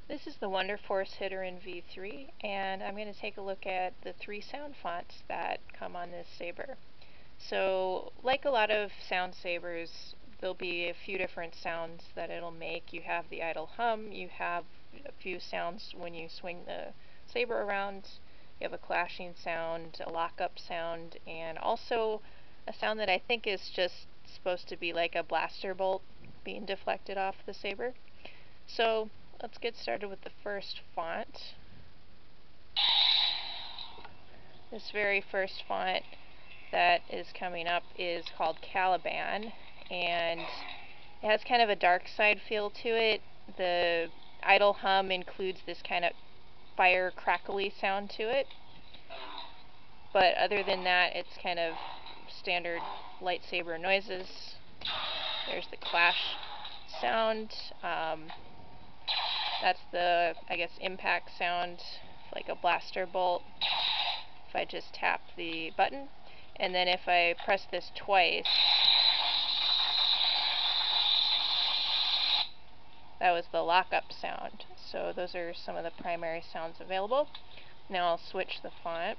This is the WonderForce Hitoren V3, and I'm going to take a look at the 3 sound fonts that come on this saber. So, like a lot of sound sabers, there'll be a few different sounds that it'll make. You have the idle hum, you have a few sounds when you swing the saber around, you have a clashing sound, a lockup sound, and also a sound that I think is just supposed to be like a blaster bolt being deflected off the saber. So, let's get started with the first font. This very first font that is coming up is called Caliban, and it has kind of a dark side feel to it. The idle hum includes this kind of fire crackly sound to it, but other than that it's kind of standard lightsaber noises. There's the clash sound. That's the, I guess, impact sound, like a blaster bolt, if I just tap the button. And then if I press this twice, that was the lockup sound. So those are some of the primary sounds available. Now I'll switch the font.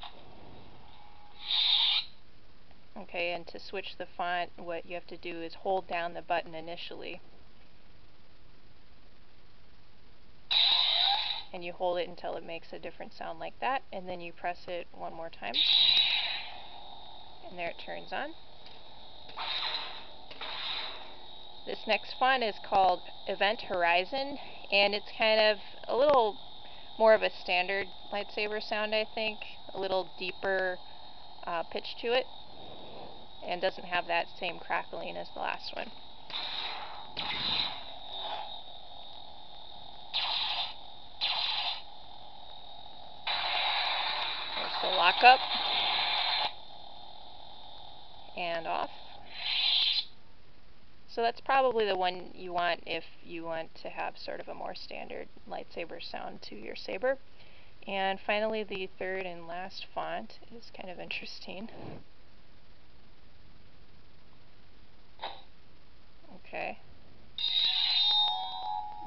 Okay, and to switch the font, what you have to do is hold down the button initially. And you hold it until it makes a different sound like that, and then you press it one more time, and there it turns on. This next font is called Horizon, and it's kind of a little more of a standard lightsaber sound, I think, a little deeper pitch to it, and doesn't have that same crackling as the last one. The lockup and off. So that's probably the one you want if you want to have sort of a more standard lightsaber sound to your saber. And finally, the third and last font is kind of interesting. Okay.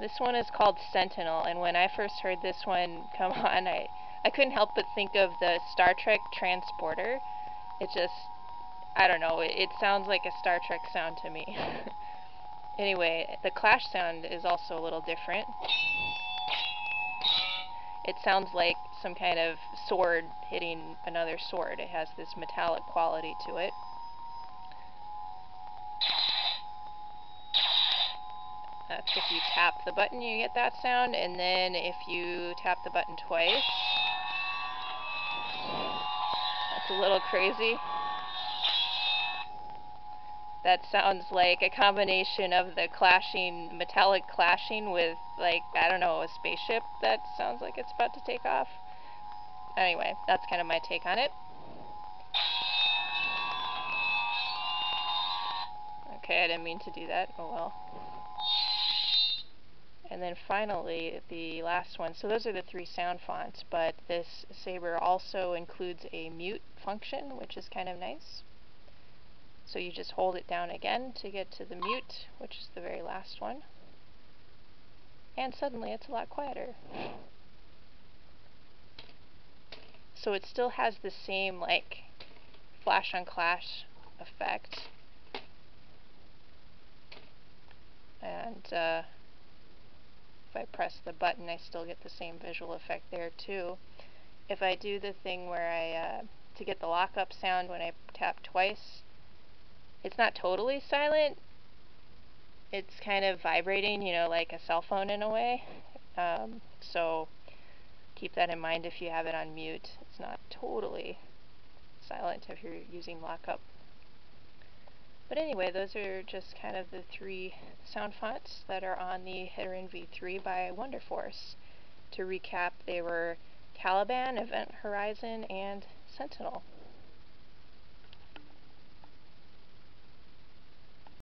This one is called Sentinel, and when I first heard this one come on, I couldn't help but think of the Star Trek transporter. It just, I don't know, it sounds like a Star Trek sound to me. Anyway, the clash sound is also a little different. It sounds like some kind of sword hitting another sword. It has this metallic quality to it. That's if you tap the button, you get that sound, and then if you tap the button twice, that's a little crazy. That sounds like a combination of the clashing, metallic clashing with, like, I don't know, a spaceship that sounds like it's about to take off. Anyway, that's kind of my take on it. Okay, I didn't mean to do that. Oh well. And then finally, the last one. So those are the 3 sound fonts, but this saber also includes a mute function, which is kind of nice. So you just hold it down again to get to the mute, which is the very last one. And suddenly it's a lot quieter. So it still has the same, like, flash on clash effect. And if I press the button, I still get the same visual effect there too. If I do the thing where I, to get the lockup sound when I tap twice, it's not totally silent. It's kind of vibrating, you know, like a cell phone in a way. So keep that in mind if you have it on mute. It's not totally silent if you're using lockup. But anyway, those are just kind of the 3 sound fonts that are on the Hitoren V3 by WonderForce. To recap, they were Caliban, Horizon, and Sentinel.